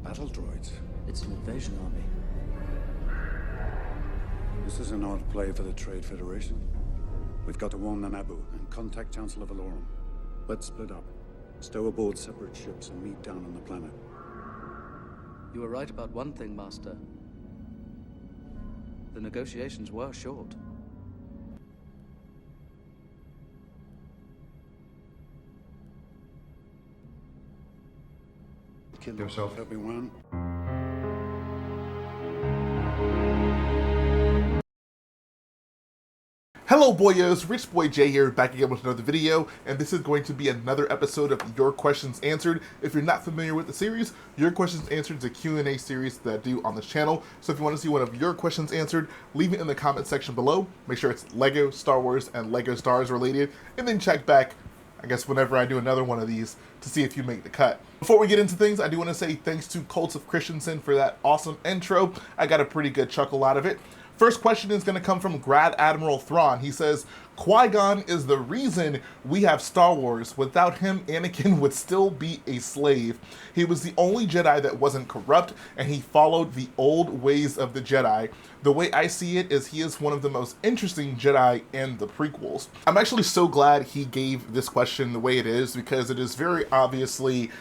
battle droids. It's an invasion army. This is an odd play for the Trade Federation. We've got to warn the Naboo and contact Chancellor Valorum. Let's split up, stow aboard separate ships, and meet down on the planet. You were right about one thing, Master. The negotiations were short. Kill yourself, Obi-Wan. Hello boyos, Rich Boy J here, back again with another video, and this is going to be another episode of Your Questions Answered. If you're not familiar with the series, Your Questions Answered is a Q&A series that I do on this channel, so if you want to see one of your questions answered, leave it in the comment section below. Make sure it's Lego, Star Wars, and Lego Stars related, and then check back, I guess, whenever I do another one of these to see if you make the cut. Before we get into things, I do want to say thanks to Colt of Christensen for that awesome intro. I got a pretty good chuckle out of it. First question is going to come from Grad Admiral Thrawn. He says, Qui Gon is the reason we have Star Wars. Without him, Anakin would still be a slave. He was the only Jedi that wasn't corrupt, and he followed the old ways of the Jedi. The way I see it is he is one of the most interesting Jedi in the prequels. I'm actually so glad he gave this question the way it is, because it is very obviously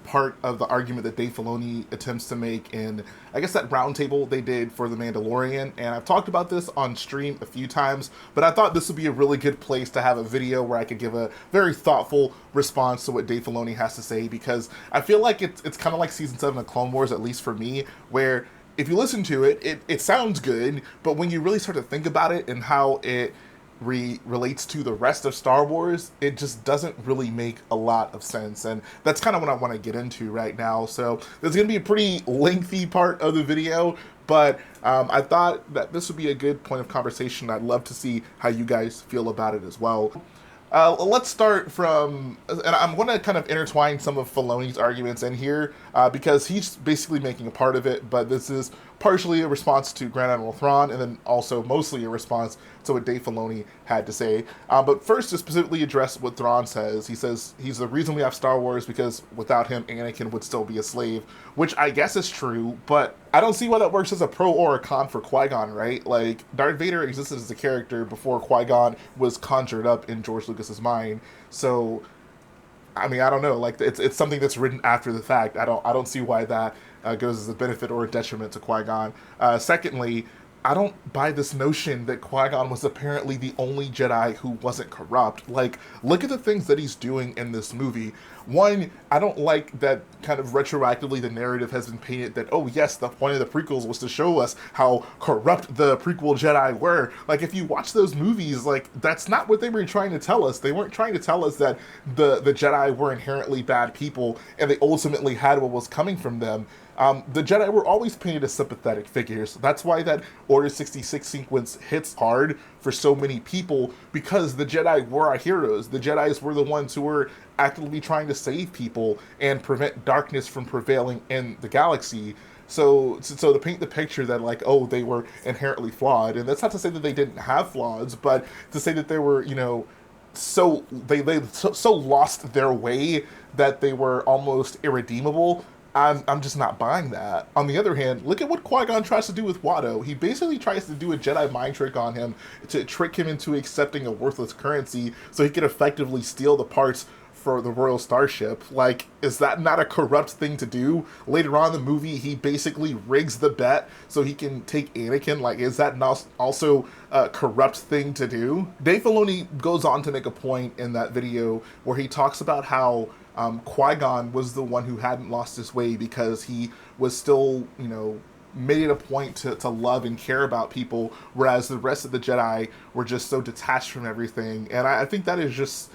part of the argument that Dave Filoni attempts to make in, I guess, that roundtable they did for The Mandalorian. And I've talked about this on stream a few times, but I thought this would be a really good place to have a video where I could give a very thoughtful response to what Dave Filoni has to say, because I feel like it's kind of like season 7 of Clone Wars, at least for me, where if you listen to it, it sounds good, but when you really start to think about it and how it relates to the rest of Star Wars, it just doesn't really make a lot of sense. And that's kind of what I want to get into right now. So there's going to be a pretty lengthy part of the video, but I thought that this would be a good point of conversation. I'd love to see how you guys feel about it as well. Let's start from, and I'm going to kind of intertwine some of Filoni's arguments in here because he's basically making a part of it, but this is partially a response to Grand Admiral Thrawn, and then also mostly a response to what Dave Filoni had to say. But first, to specifically address what Thrawn says, he says he's the reason we have Star Wars because without him, Anakin would still be a slave, which I guess is true, but I don't see why that works as a pro or a con for Qui-Gon, right? Like, Darth Vader existed as a character before Qui-Gon was conjured up in George Lucas's mind, so I mean, I don't know, like, it's something that's written after the fact. I don't see why that goes as a benefit or a detriment to Qui-Gon. Secondly, I don't buy this notion that Qui-Gon was apparently the only Jedi who wasn't corrupt. Like, look at the things that he's doing in this movie. One, I don't like that kind of retroactively the narrative has been painted that, oh yes, the point of the prequels was to show us how corrupt the prequel Jedi were. Like, if you watch those movies, like, that's not what they were trying to tell us. They weren't trying to tell us that the Jedi were inherently bad people and they ultimately had what was coming from them. The Jedi were always painted as sympathetic figures. That's why that Order 66 sequence hits hard for so many people, because the Jedi were our heroes. The Jedis were the ones who were actively trying to save people and prevent darkness from prevailing in the galaxy. So to paint the picture that, like, oh, they were inherently flawed, and that's not to say that they didn't have flaws, but to say that they were, you know, so lost their way that they were almost irredeemable, I'm just not buying that. On the other hand, look at what Qui-Gon tries to do with Watto. He basically tries to do a Jedi mind trick on him to trick him into accepting a worthless currency so he can effectively steal the parts for the Royal Starship. Like, is that not a corrupt thing to do? Later on in the movie, he basically rigs the bet so he can take Anakin. Like, is that not also a corrupt thing to do? Dave Filoni goes on to make a point in that video where he talks about how Qui-Gon was the one who hadn't lost his way because he was still, you know, made it a point to love and care about people, whereas the rest of the Jedi were just so detached from everything. And I think that is just,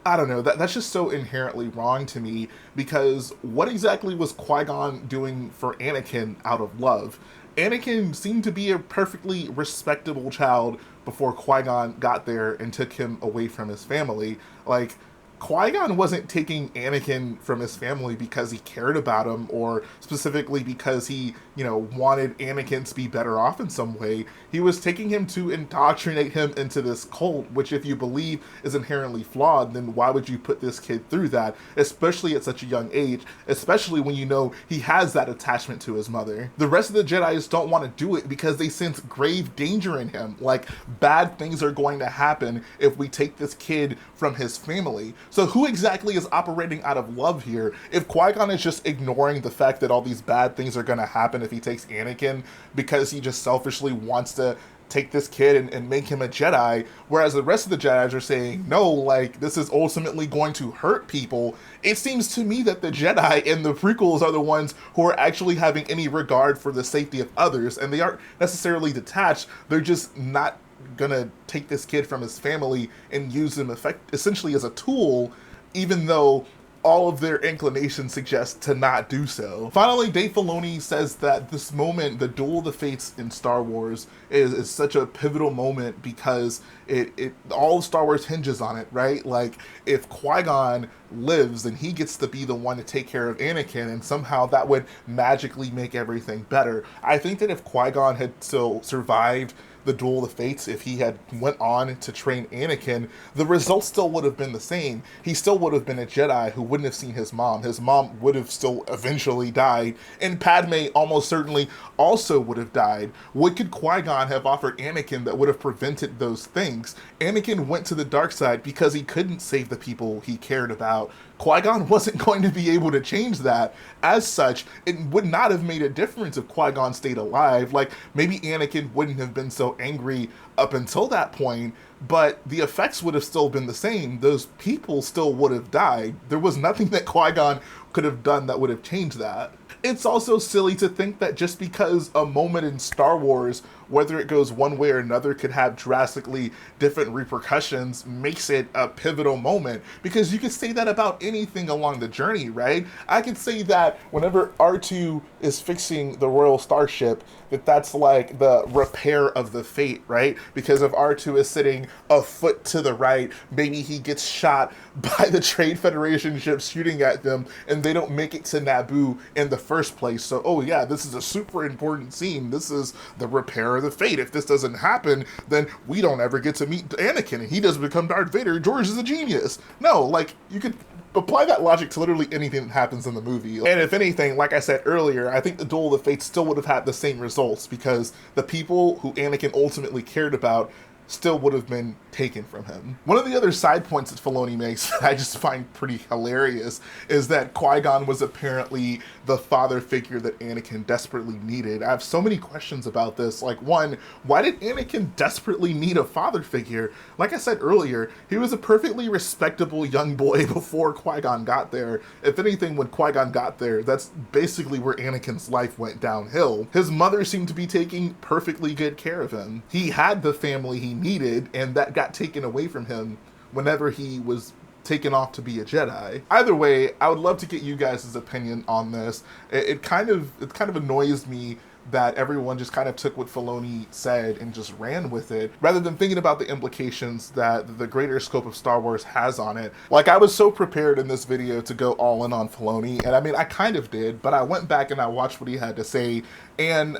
I don't know, that's just so inherently wrong to me, because what exactly was Qui-Gon doing for Anakin out of love? Anakin seemed to be a perfectly respectable child before Qui-Gon got there and took him away from his family. Like, Qui-Gon wasn't taking Anakin from his family because he cared about him, or specifically because he wanted Anakin to be better off in some way. He was taking him to indoctrinate him into this cult, which if you believe is inherently flawed, then why would you put this kid through that, especially at such a young age, especially when you know he has that attachment to his mother. The rest of the Jedis don't want to do it because they sense grave danger in him. Like, bad things are going to happen if we take this kid from his family. So who exactly is operating out of love here? If Qui-Gon is just ignoring the fact that all these bad things are going to happen if he takes Anakin because he just selfishly wants to take this kid and make him a Jedi, whereas the rest of the Jedis are saying, no, like, this is ultimately going to hurt people, it seems to me that the Jedi in the prequels are the ones who are actually having any regard for the safety of others, and they aren't necessarily detached, they're just not gonna take this kid from his family and use him essentially as a tool, even though all of their inclinations suggest to not do so. Finally, Dave Filoni says that this moment, the Duel of the Fates in Star Wars, is such a pivotal moment because it all of Star Wars hinges on it, right? Like, if Qui-Gon lives, then he gets to be the one to take care of Anakin, and somehow that would magically make everything better. I think that if Qui-Gon had still survived the Duel of the Fates, if he had went on to train Anakin, the results still would have been the same. He still would have been a Jedi who wouldn't have seen his mom. His mom would have still eventually died, and Padme almost certainly also would have died. What could Qui-Gon have offered Anakin that would have prevented those things? Anakin went to the dark side because he couldn't save the people he cared about. Qui-Gon wasn't going to be able to change that. As such, it would not have made a difference if Qui-Gon stayed alive. Like, maybe Anakin wouldn't have been so angry up until that point, but the effects would have still been the same. Those people still would have died. There was nothing that Qui-Gon could have done that would have changed that. It's also silly to think that just because a moment in Star Wars, whether it goes one way or another, could have drastically different repercussions, makes it a pivotal moment. Because you could say that about anything along the journey, right? I could say that whenever R2 is fixing the Royal Starship, that's like the repair of the fate, right? Because if R2 is sitting a foot to the right, maybe he gets shot by the Trade Federation ships shooting at them, and they don't make it to Naboo in the first place. So, oh yeah, this is a super important scene. This is the repair of the fate. If this doesn't happen, then we don't ever get to meet Anakin, and he doesn't become Darth Vader. George is a genius. No, like, you could apply that logic to literally anything that happens in the movie. And if anything, like I said earlier, I think the Duel of the Fates still would have had the same results because the people who Anakin ultimately cared about still would have been taken from him. One of the other side points that Filoni makes that I just find pretty hilarious is that Qui-Gon was apparently the father figure that Anakin desperately needed. I have so many questions about this. Like, one, why did Anakin desperately need a father figure? Like I said earlier, he was a perfectly respectable young boy before Qui-Gon got there. If anything, when Qui-Gon got there, that's basically where Anakin's life went downhill. His mother seemed to be taking perfectly good care of him. He had the family he needed, and that got taken away from him whenever he was taken off to be a Jedi. Either way, I would love to get you guys' opinion on this. It kind of annoys me that everyone just kind of took what Filoni said and just ran with it, rather than thinking about the implications that the greater scope of Star Wars has on it. Like, I was so prepared in this video to go all in on Filoni, and I mean, I kind of did, but I went back and I watched what he had to say, and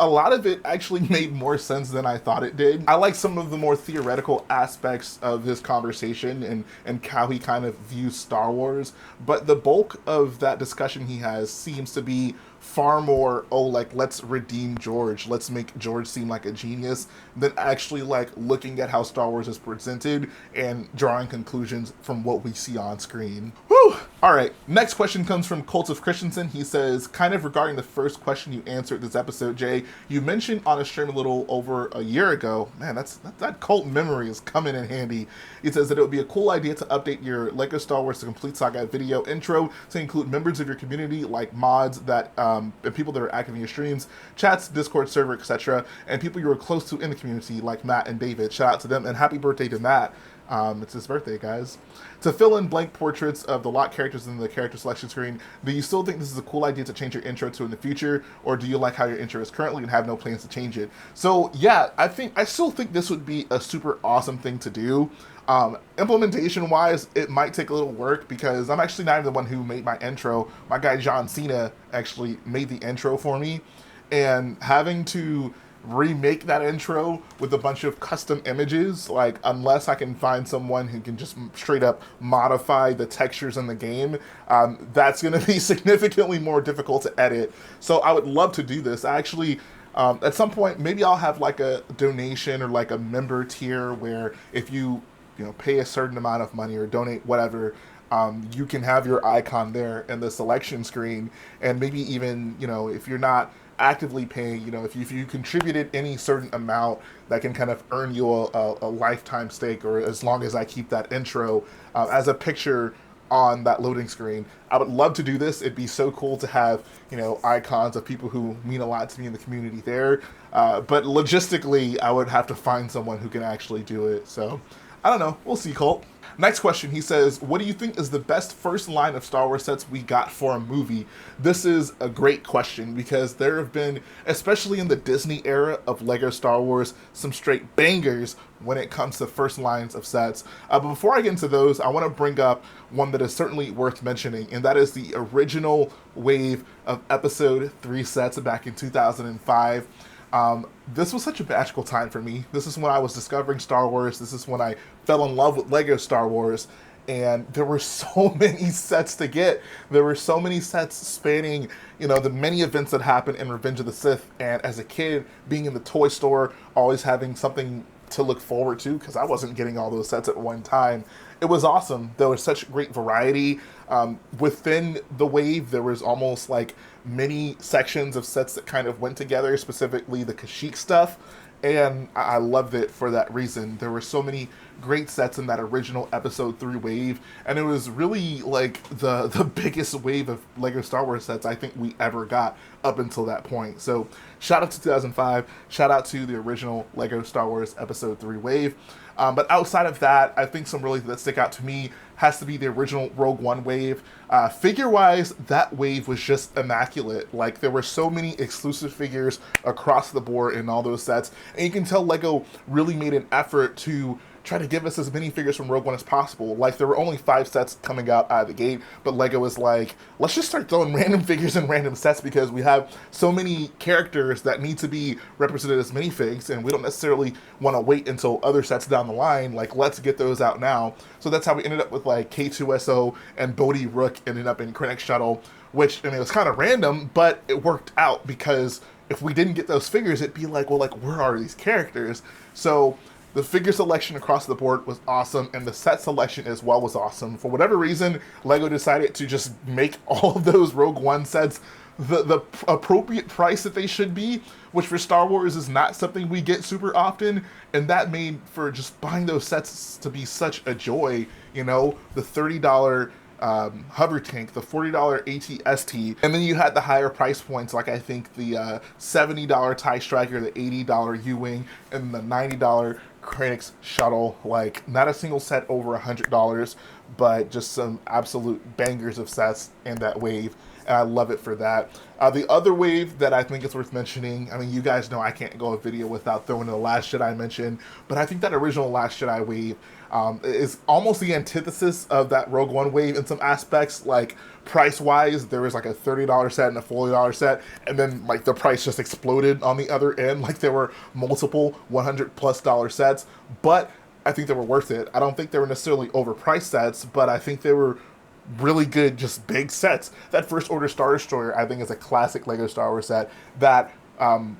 a lot of it actually made more sense than I thought it did. I like some of the more theoretical aspects of his conversation and how he kind of views Star Wars, but the bulk of that discussion he has seems to be far more, oh, like, let's redeem George, let's make George seem like a genius, than actually, like, looking at how Star Wars is presented and drawing conclusions from what we see on screen. Whew! Alright, next question comes from Colt of Christensen. He says, kind of regarding the first question you answered this episode, Jay, you mentioned on a stream a little over a year ago, man, that Colt memory is coming in handy. He says that it would be a cool idea to update your LEGO Star Wars The Complete Saga video intro to include members of your community, like mods that and people that are active in your streams, chats, Discord server, etc., and people you are close to in the community, like Matt and David. Shout out to them, and happy birthday to Matt. It's his birthday, guys. To fill in blank portraits of the locked characters in the character selection screen, do you still think this is a cool idea to change your intro to in the future, or do you like how your intro is currently and have no plans to change it? So yeah, I still think this would be a super awesome thing to do. Implementation wise, it might take a little work because I'm actually not even the one who made my intro. My guy John Cena actually made the intro for me. and having to remake that intro with a bunch of custom images, like, unless I can find someone who can just straight up modify the textures in the game, that's going to be significantly more difficult to edit. So I would love to do this. I actually, at some point, maybe I'll have like a donation or like a member tier where if you pay a certain amount of money or donate whatever, you can have your icon there in the selection screen. And maybe even, if you're not actively paying, if you contributed any certain amount, that can kind of earn you a lifetime stake, or as long as I keep that intro as a picture on that loading screen. I would love to do this. It'd be so cool to have, icons of people who mean a lot to me in the community there. But logistically, I would have to find someone who can actually do it. So I don't know. We'll see, Colt. Next question, he says, what do you think is the best first line of Star Wars sets we got for a movie? This is a great question because there have been, especially in the Disney era of LEGO Star Wars, some straight bangers when it comes to first lines of sets. But before I get into those, I want to bring up one that is certainly worth mentioning, and that is the original wave of Episode 3 sets back in 2005. This was such a magical time for me. This is when I was discovering Star Wars. This is when I fell in love with LEGO Star Wars. And there were so many sets to get. There were so many sets spanning, the many events that happened in Revenge of the Sith. And as a kid, being in the toy store, always having something to look forward to, because I wasn't getting all those sets at one time. It was awesome. There was such great variety. Within the wave, there was almost like many sections of sets that kind of went together, specifically the Kashyyyk stuff, and I loved it for that reason. There were so many great sets in that original Episode 3 wave, and it was really like the biggest wave of LEGO Star Wars sets I think we ever got up until that point. So shout out to 2005, shout out to the original LEGO Star Wars Episode 3 wave. But outside of that, I think some really that stick out to me has to be the original Rogue One wave. Figure-wise, that wave was just immaculate. Like, there were so many exclusive figures across the board in all those sets, and you can tell LEGO really made an effort to try to give us as many figures from Rogue One as possible. Like, there were only 5 sets coming out of the gate, but LEGO was like, let's just start throwing random figures in random sets because we have so many characters that need to be represented as minifigs, and we don't necessarily want to wait until other sets down the line. Like, let's get those out now. So that's how we ended up with, like, K2SO and Bodhi Rook ended up in Krennic Shuttle, which, it was kind of random, but it worked out because if we didn't get those figures, it'd be like, well, like, where are these characters? So the figure selection across the board was awesome, and the set selection as well was awesome. For whatever reason, LEGO decided to just make all of those Rogue One sets the appropriate price that they should be, which for Star Wars is not something we get super often, and that made for just buying those sets to be such a joy. The $30 hover tank, the $40 AT-ST, and then you had the higher price points, like I think the $70 TIE Striker, the $80 U-Wing, and the $90 Krennic Shuttle. Like, not a single set over $100, but just some absolute bangers of sets in that wave, and I love it for that. The other wave that I think is worth mentioning, you guys know I can't go a video without throwing the Last Jedi mention, but I think that original Last Jedi wave is almost the antithesis of that Rogue One wave in some aspects. Like, price-wise, there was like a $30 set and a $40 set, and then like the price just exploded on the other end. Like, there were multiple $100+ sets, but I think they were worth it. I don't think they were necessarily overpriced sets, but I think they were really good, just big sets. That First Order Star Destroyer, I think, is a classic LEGO Star Wars set. That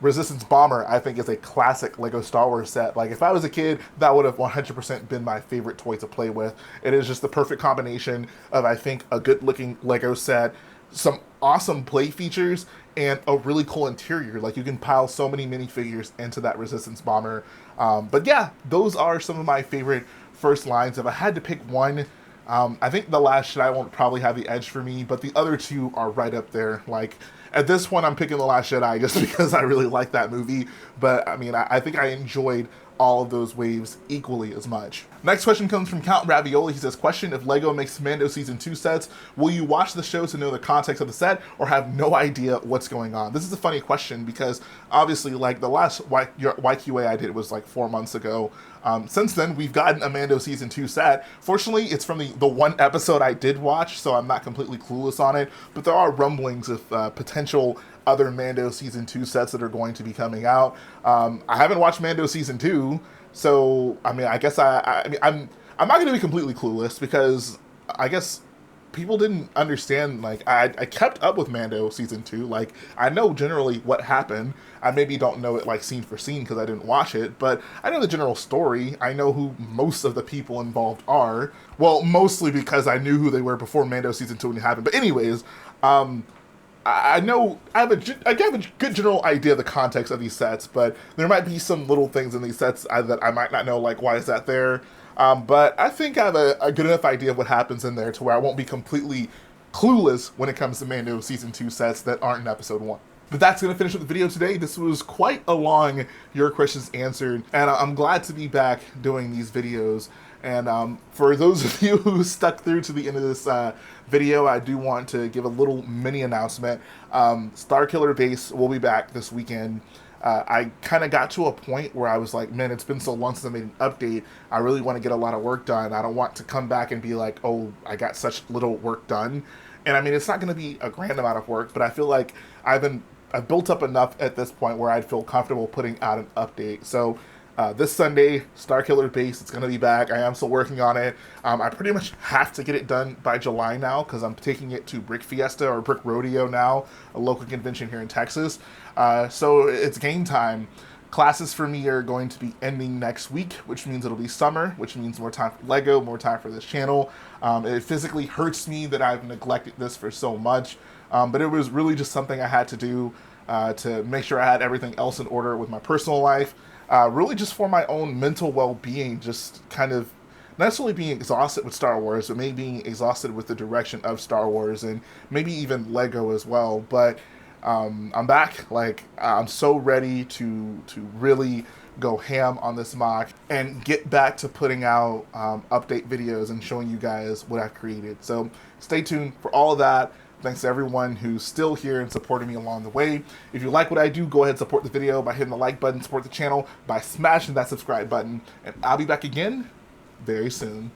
Resistance Bomber, I think, is a classic LEGO Star Wars set. Like, if I was a kid, that would have 100% been my favorite toy to play with. It is just the perfect combination of, I think, a good-looking LEGO set, some awesome play features, and a really cool interior. Like, you can pile so many minifigures into that Resistance Bomber. But yeah, those are some of my favorite first lines. If I had to pick one, I think The Last Jedi won't probably have the edge for me, but the other two are right up there. Like, at this point, I'm picking The Last Jedi just because I really like that movie, but I think I enjoyed all of those waves equally as much. Next question comes from Count Ravioli. He says, question, if LEGO makes Mando Season 2 sets, will you watch the show to know the context of the set or have no idea what's going on? This is a funny question because obviously, like, the last YQA I did was like 4 months ago. Since then, we've gotten a Mando Season 2 set. Fortunately, it's from the one episode I did watch, so I'm not completely clueless on it, but there are rumblings of potential other Mando Season 2 sets that are going to be coming out. I haven't watched Mando Season 2, so, I mean, I guess I'm not going to be completely clueless, because I guess people didn't understand, like, I kept up with Mando Season 2, like, I know generally what happened. I maybe don't know it, like, scene for scene because I didn't watch it, but I know the general story. I know who most of the people involved are. Well, mostly because I knew who they were before Mando Season 2 happened. But anyways, I know, I have a good general idea of the context of these sets, but there might be some little things in these sets that I might not know, like, why is that there? But I think I have a good enough idea of what happens in there to where I won't be completely clueless when it comes to Mando Season 2 sets that aren't in Episode 1. But that's going to finish up the video today. This was quite a long Your Questions Answered, and I'm glad to be back doing these videos. And for those of you who stuck through to the end of this video, I do want to give a little mini announcement. Starkiller Base will be back this weekend. I kind of got to a point where I was like, man, it's been so long since I made an update. I really want to get a lot of work done. I don't want to come back and be like, oh, I got such little work done. And I mean, it's not going to be a grand amount of work, but I feel like I've built up enough at this point where I'd feel comfortable putting out an update. So this Sunday, Starkiller Base, it's going to be back. I am still working on it. I pretty much have to get it done by July now, because I'm taking it to Brick Fiesta, or Brick Rodeo now, a local convention here in Texas. So it's game time. Classes for me are going to be ending next week, which means it'll be summer, which means more time for LEGO, more time for this channel. It physically hurts me that I've neglected this for so much, but it was really just something I had to do to make sure I had everything else in order with my personal life. Really just for my own mental well-being, just kind of not necessarily being exhausted with Star Wars, but maybe being exhausted with the direction of Star Wars, and maybe even LEGO as well. But I'm back. Like, I'm so ready to really go ham on this mock and get back to putting out update videos and showing you guys what I've created. So stay tuned for all of that. Thanks to everyone who's still here and supporting me along the way. If you like what I do, go ahead and support the video by hitting the like button, support the channel by smashing that subscribe button, and I'll be back again very soon.